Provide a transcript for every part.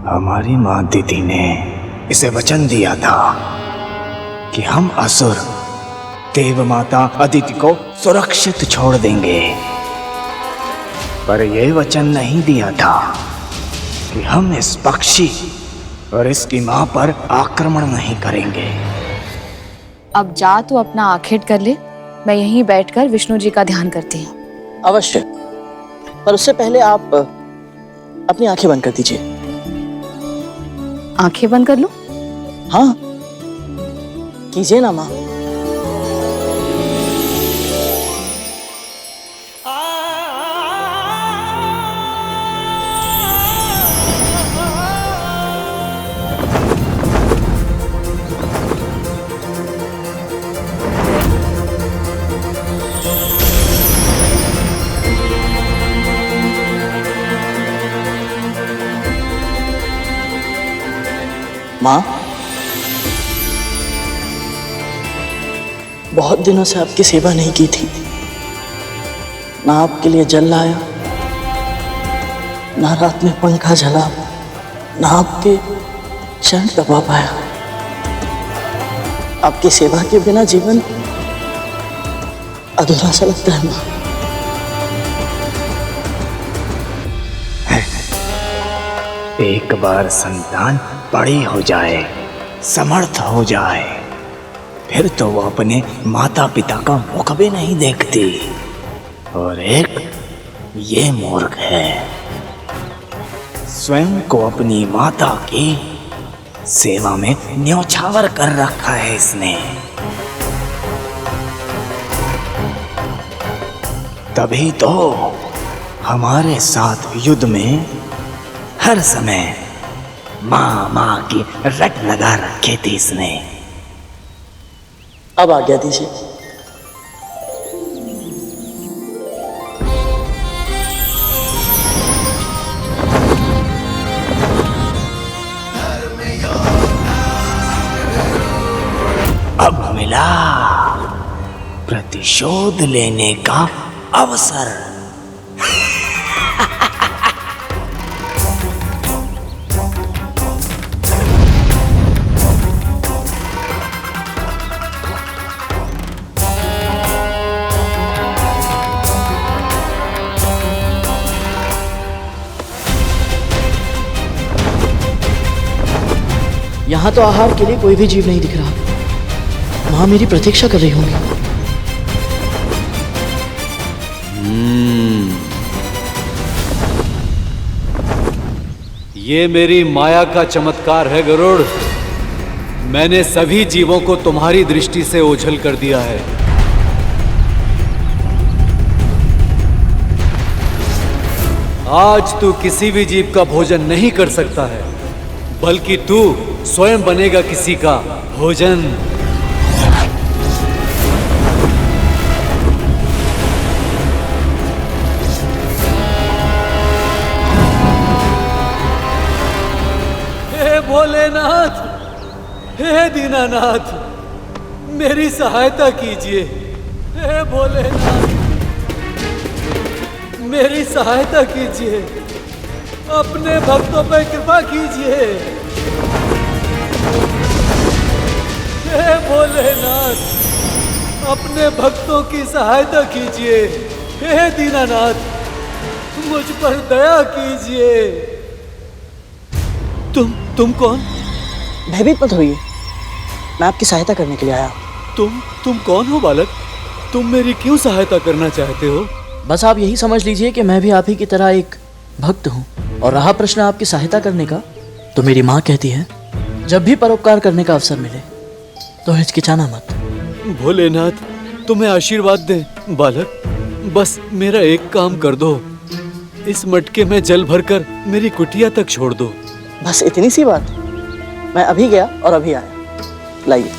हमारी माँ दीदी ने इसे वचन दिया था कि हम असुर देव माता अदिति को सुरक्षित छोड़ देंगे, पर यह वचन नहीं दिया था कि हम इस पक्षी और इसकी माँ पर आक्रमण नहीं करेंगे। अब जा तू अपना आखेट कर ले, मैं यहीं बैठकर विष्णु जी का ध्यान करती हूँ। अवश्य, पर उससे पहले आप अपनी आंखें बंद कर दीजिए। आंखें बंद कर लूं? हाँ, कीजिए ना माँ। माँ, बहुत दिनों से आपकी सेवा नहीं की थी। ना आपके लिए जल लाया, ना रात में पंखा झला, ना आपके चरण दबा पाया। आपकी सेवा के बिना जीवन अधूरा सा लगता है माँ। एक बार संतान बड़ी हो जाए, समर्थ हो जाए, फिर तो वो अपने माता पिता का मुख भी नहीं देखती। और एक ये मूर्ख है, स्वयं को अपनी माता की सेवा में न्योछावर कर रखा है इसने। तभी तो हमारे साथ युद्ध में हर समय माँ माँ की रट लगा रखी थी इसने। अब आज्ञा दीजिए। अब मिला प्रतिशोध लेने का अवसर। यहाँ तो आहार के लिए कोई भी जीव नहीं दिख रहा। माँ मेरी प्रतीक्षा कर रही होंगी। ये मेरी माया का चमत्कार है गरुड़। मैंने सभी जीवों को तुम्हारी दृष्टि से ओझल कर दिया है। आज तू किसी भी जीव का भोजन नहीं कर सकता है, बल्कि तू स्वयं बनेगा किसी का भोजन। हे भोलेनाथ, हे दीनानाथ, मेरी सहायता कीजिए। हे भोलेनाथ, मेरी सहायता कीजिए। अपने भक्तों पर कृपा कीजिए। हे भोलेनाथ, अपने भक्तों की सहायता कीजिए। हे दीनानाथ, मुझ पर दया कीजिए। तुम कौन? भयभीत मत होइए, मैं आपकी सहायता करने के लिए आया। तुम कौन हो बालक? तुम मेरी क्यों सहायता करना चाहते हो? बस आप यही समझ लीजिए कि मैं भी आप ही की तरह एक भक्त हूँ। और रहा प्रश्न आपकी सहायता करने का, तो मेरी माँ कहती है जब भी परोपकार करने का अवसर मिले तो हिचकिचाना मत। भोलेनाथ, तुम्हें आशीर्वाद दे बालक। बस मेरा एक काम कर दो, इस मटके में जल भरकर मेरी कुटिया तक छोड़ दो। बस इतनी सी बात? मैं अभी गया और अभी आया। लाइए।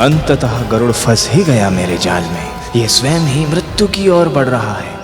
अंततः गरुड़ फंस ही गया मेरे जाल में। ये स्वयं ही मृत्यु की ओर बढ़ रहा है।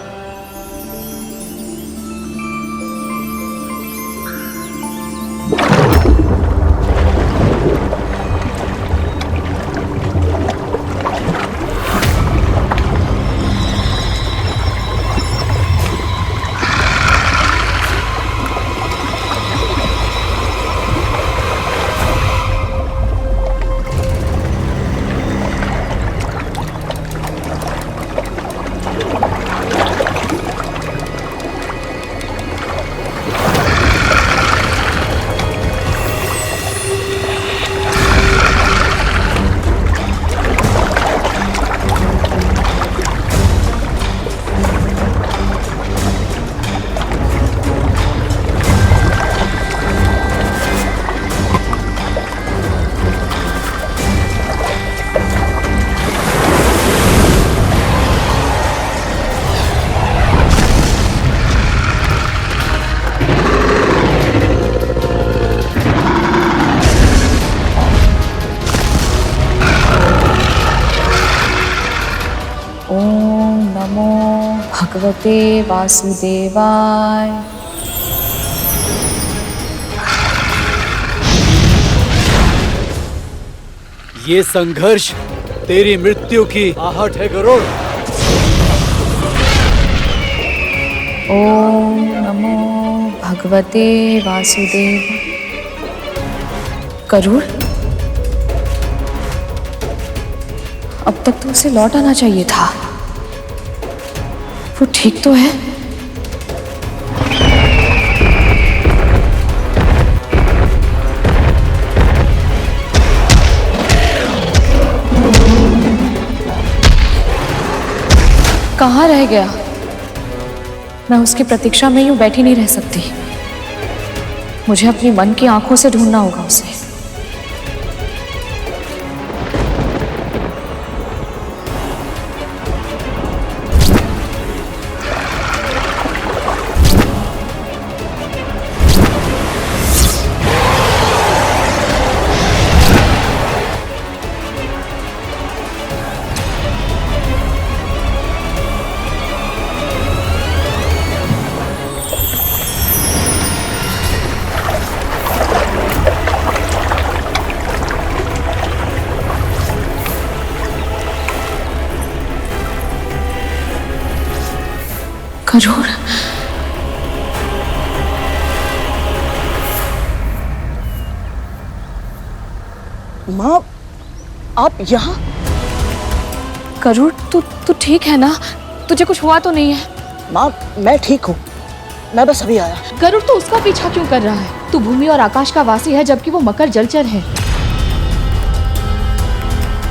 भगवते वासुदेवाय। ये संघर्ष तेरी मृत्यु की आहट है गरुड़। ओम नमो भगवते वासुदेव। गरुड़, अब तक तो उसे लौट आना चाहिए था। वो ठीक तो है? कहाँ रह गया? मैं उसकी प्रतीक्षा में यूं बैठी नहीं रह सकती। मुझे अपनी मन की आंखों से ढूंढना होगा उसे। गरुड़, माँ, आप यहाँ? गरुड़, तू ठीक है ना? तुझे कुछ हुआ तो नहीं है? माँ, मैं ठीक हूँ। मैं बस अभी आया। गरुड़, तू उसका पीछा क्यों कर रहा है? तू भूमि और आकाश का वासी है, जबकि वो मकर जलचर है।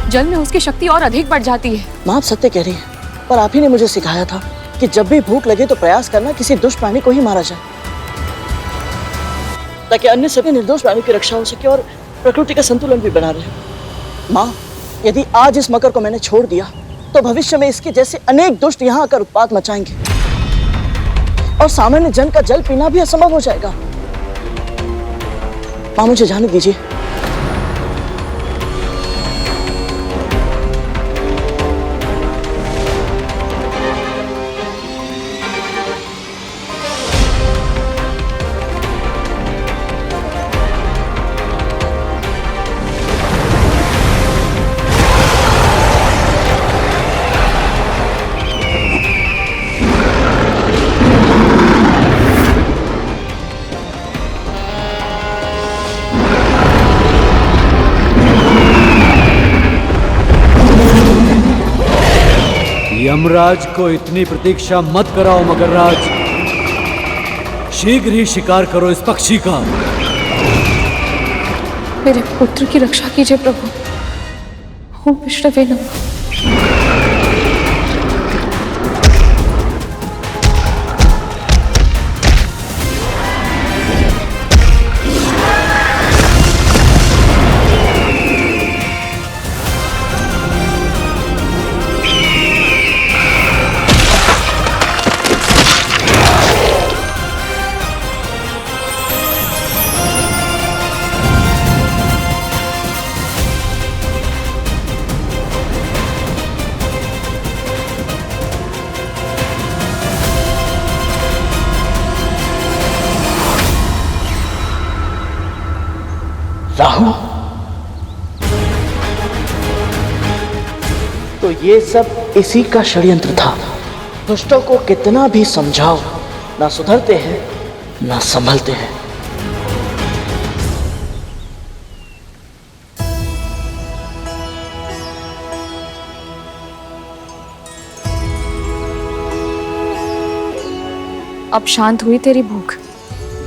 जल में उसकी शक्ति और अधिक बढ़ जाती है। माँ, आप सत्य कह रही हैं, पर आप ही ने मुझे सिखाया था कि जब भी भूख लगे तो प्रयास करना किसी दुष्ट प्राणी को ही मारा जाए, ताकि अन्य सभी निर्दोष प्राणियों की रक्षा हो सके और प्रकृति का संतुलन भी बना रहे। माँ, यदि आज इस मकर को मैंने छोड़ दिया तो भविष्य में इसके जैसे अनेक दुष्ट यहाँ आकर उत्पात मचाएंगे और सामान्य जन का जल पीना भी असंभव हो जाएगा। माँ, मुझे जाने दीजिए। यमराज को इतनी प्रतीक्षा मत कराओ मकरराज। शीघ्र ही शिकार करो इस पक्षी का। मेरे पुत्र की रक्षा कीजिए प्रभु। ओम विष्णवे नमः। राहु, तो ये सब इसी का षड्यंत्र था। दुष्टों को कितना भी समझाओ, ना सुधरते हैं ना संभलते हैं। अब शांत हुई तेरी भूख?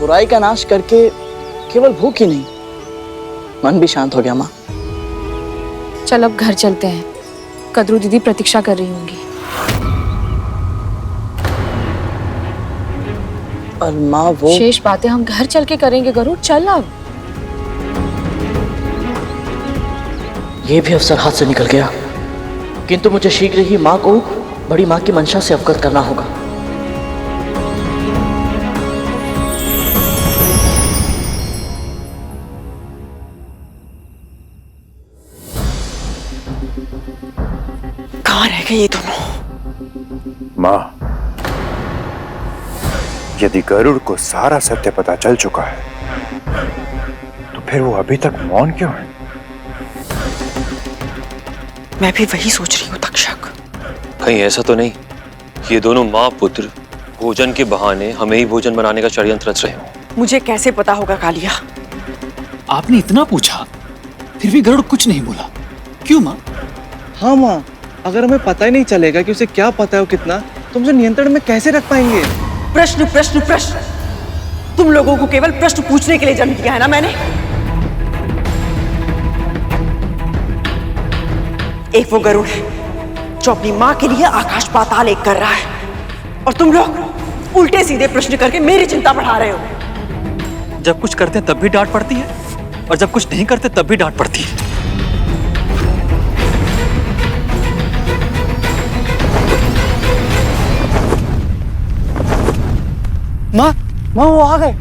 बुराई का नाश करके केवल भूख ही नहीं, मन भी शांत हो गया। माँ, चल अब घर चलते हैं। कद्रू दीदी प्रतीक्षा कर रही होंगी। और माँ, वो शेष बातें हम घर चल के करेंगे गरुड़। चल अब। ये भी अवसर हाथ से निकल गया, किंतु मुझे शीघ्र ही माँ को बड़ी माँ की मंशा से अवगत करना होगा। कहाँ रह गए ये दोनों? माँ, यदि गरुड़ को सारा सत्य पता चल चुका है तो फिर वो अभी तक मौन क्यों है? मैं भी वही सोच रही हूँ तक्षक। कहीं ऐसा तो नहीं कि ये दोनों माँ पुत्र भोजन के बहाने हमें ही भोजन बनाने का षड्यंत्र रच रहे हो? मुझे कैसे पता होगा कालिया? आपने इतना पूछा फिर भी गरुड़ कुछ नहीं बोला, क्यों माँ? हाँ माँ, अगर हमें पता ही नहीं चलेगा कि उसे क्या पता है वो कितना, तो हम उसे नियंत्रण में कैसे रख पाएंगे? प्रश्न प्रश्न प्रश्न। तुम लोगों को केवल प्रश्न पूछने के लिए जन्म दिया है ना मैंने। एक वो गरुड़ है जो अपनी माँ के लिए आकाश पाताल एक कर रहा है, और तुम लोग उल्टे सीधे प्रश्न करके मेरी चिंता बढ़ा रहे हो। जब कुछ करते हैं तब भी डांट पड़ती है और जब कुछ नहीं करते तब भी डांट पड़ती है। माँ, वो आ गए।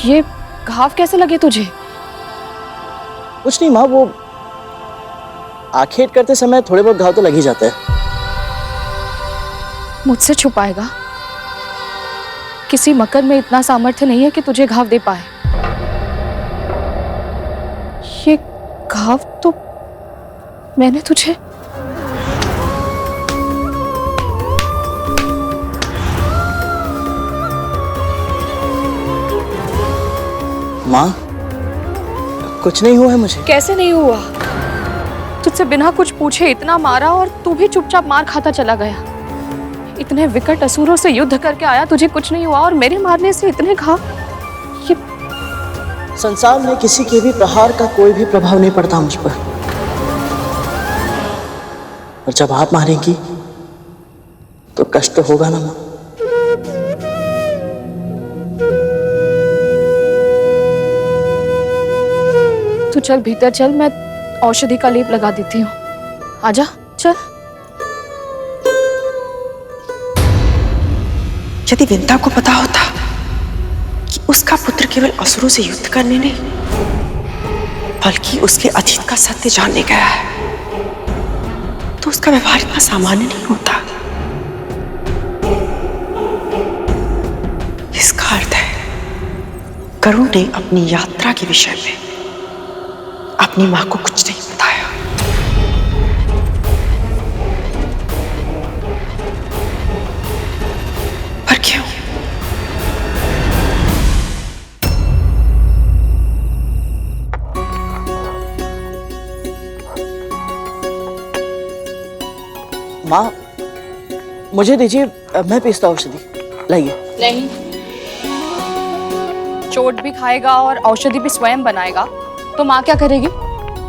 ये घाव कैसे लगे तुझे? कुछ नहीं माँ, वो आखेट करते समय थोड़े बहुत घाव तो लग ही जाते हैं। मुझसे छुपाएगा? किसी मकर में इतना सामर्थ्य नहीं है कि तुझे घाव दे पाए। ये घाव तो मैंने तुझे माँ, कुछ नहीं हुआ है मुझे। कैसे नहीं हुआ? तुझसे बिना कुछ पूछे इतना मारा और तू भी चुपचाप मार खाता चला गया। इतने विकट असुरों से युद्ध करके आया, तुझे कुछ नहीं हुआ और मेरे मारने से इतने घाव। ये संसार में किसी के भी प्रहार का कोई भी प्रभाव नहीं पड़ता मुझ पर, और जब आप मारेंगी तो कष्ट होगा ना माँ। तू चल भीतर चल, मैं औषधि का लेप लगा देती हूँ। आजा चल। यदि विंता को पता होता कि उसका पुत्र केवल असुरों से युद्ध करने नहीं बल्कि उसके अतीत का सत्य जानने गया है, तो उसका व्यवहार इतना सामान्य नहीं होता। इसका अर्थ है गरुड़ ने अपनी यात्रा के विषय में अपनी मां को कुछ नहीं बताया। पर क्यों? माँ, मुझे दीजिए, मैं पीसता औषधि। लाइए। नहीं, चोट भी खाएगा और औषधि भी स्वयं बनाएगा तो माँ क्या करेगी?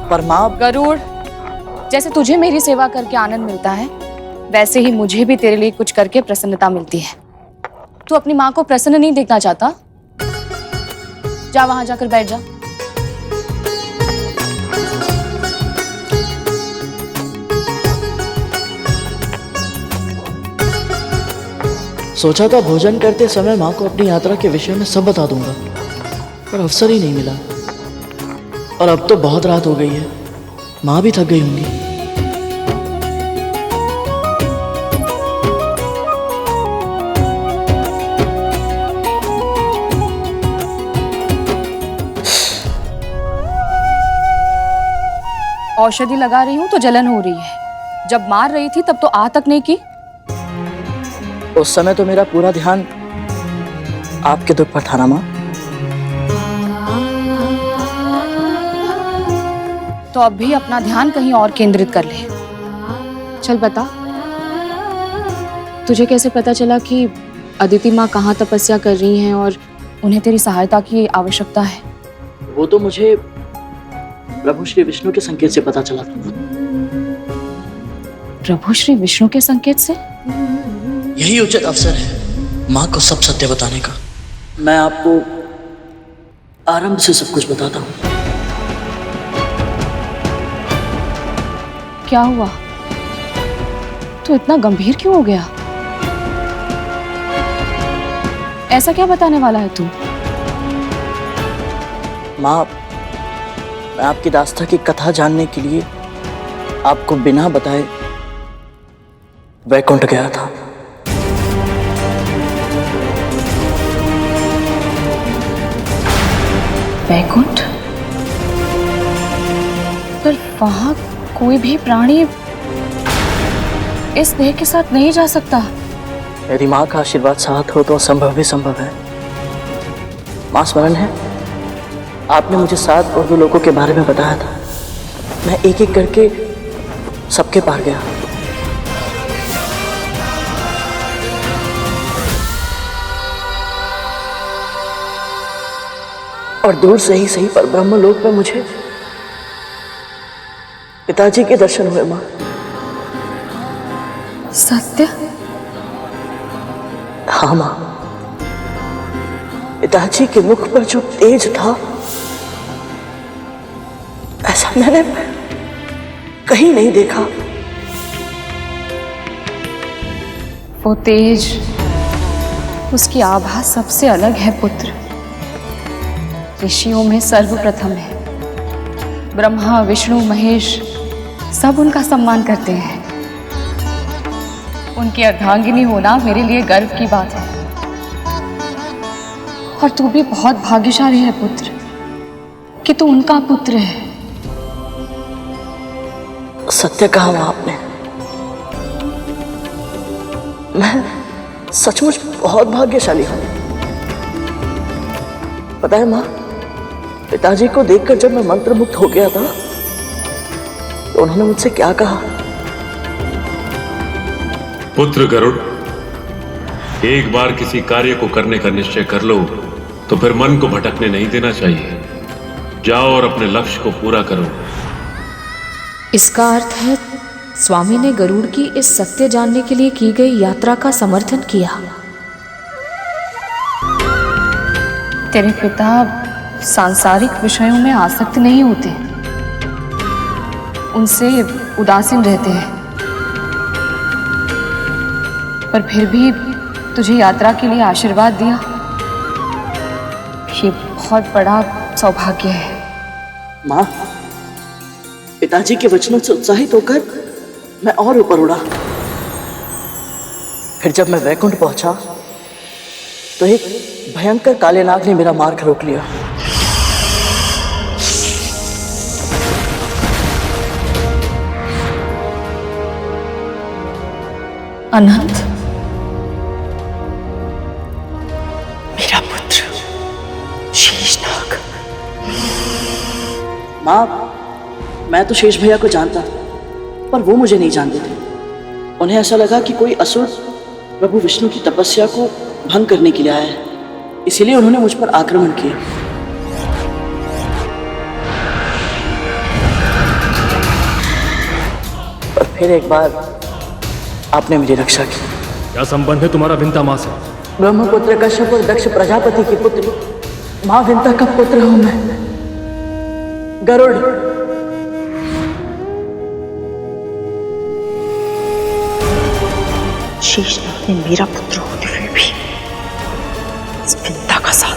पर माँ, गरुड़, जैसे तुझे मेरी सेवा करके आनंद मिलता है वैसे ही मुझे भी तेरे लिए कुछ करके प्रसन्नता मिलती है। तू अपनी माँ को प्रसन्न नहीं देखना चाहता? जा वहां जाकर बैठ जा। सोचा था भोजन करते समय माँ को अपनी यात्रा के विषय में सब बता दूंगा, पर अवसर ही नहीं मिला। और अब तो बहुत रात हो गई है, माँ भी थक गई होंगी। औषधि लगा रही हूँ तो जलन हो रही है। जब मार रही थी तब तो आ तक नहीं की। उस समय तो मेरा पूरा ध्यान आपके दुख पर था ना माँ। तो अब भी अपना ध्यान कहीं और केंद्रित कर ले। चल बता, तुझे कैसे पता चला कि अदिति माँ कहाँ तपस्या कर रही हैं और उन्हें तेरी सहायता की आवश्यकता है? वो तो मुझे प्रभु श्री विष्णु के संकेत से पता चला था। प्रभु श्री विष्णु के संकेत से? यही उचित अवसर है माँ को सब सत्य बताने का। मैं आपको आरंभ से सब कुछ बताता हूँ। क्या हुआ? तू इतना गंभीर क्यों हो गया? ऐसा क्या बताने वाला है तू? माँ, मैं आपकी दास्ता की कथा जानने के लिए आपको बिना बताए वैकुंठ गया था। वैकुंठ? पर वहां कोई भी प्राणी इस देह के साथ नहीं जा सकता। यदि माँ का आशीर्वाद साथ हो तो असंभव भी संभव है। माँ, स्मरण है आपने मुझे 7 उर्दू लोगों के बारे में बताया था। मैं एक एक करके सबके पार गया। और दूर से ही सही पर ब्रह्मलोक में मुझे पिताजी के दर्शन हुए। माँ, सत्य? हाँ माँ, पिताजी के मुख पर जो तेज था ऐसा मैंने कहीं नहीं देखा। वो तेज, उसकी आभा सबसे अलग है पुत्र। ऋषियों में सर्वप्रथम है। ब्रह्मा, विष्णु, महेश सब उनका सम्मान करते हैं। उनकी अर्धांगिनी होना मेरे लिए गर्व की बात है। और तू भी बहुत भाग्यशाली है पुत्र कि तू उनका पुत्र है। सत्य कहा माँ आपने। मैं सचमुच बहुत भाग्यशाली हूं। पता है माँ, पिताजी को देखकर जब मैं मंत्रमुग्ध हो गया था तो उन्होंने मुझसे क्या कहा? पुत्र गरुड़, एक बार किसी कार्य को करने का निश्चय कर लो तो फिर मन को भटकने नहीं देना चाहिए। जाओ और अपने लक्ष्य को पूरा करो। इसका अर्थ है स्वामी ने गरुड़ की इस सत्य जानने के लिए की गई यात्रा का समर्थन किया। तेरे पिता सांसारिक विषयों में आसक्त नहीं होते, उनसे उदासीन रहते हैं, पर फिर भी तुझे यात्रा के लिए आशीर्वाद दिया। ये बहुत बड़ा सौभाग्य है। माँ, पिताजी के वचनों से उत्साहित होकर मैं और ऊपर उड़ा। फिर जब मैं वैकुंठ पहुंचा तो एक भयंकर काले नाग ने मेरा मार्ग रोक लिया। अनंत, मेरा पुत्र शेषनाग। माँ, मैं तो शेष भैया को जानता था, पर वो मुझे नहीं जानते थे। उन्हें ऐसा लगा कि कोई असुर प्रभु विष्णु की तपस्या को भंग करने के लिए आया है, इसीलिए उन्होंने मुझ पर आक्रमण किया। पर फिर एक बार आपने मेरी रक्षा की। क्या संबंध है तुम्हारा विंता माँ से? ब्रह्मपुत्र कश्यप और दक्ष प्रजापति की पुत्री माँ विंता का पुत्र हूं मैं, गरुड़। शेषनाग ने मेरा पुत्र होते हुए भी इस विंता का साथ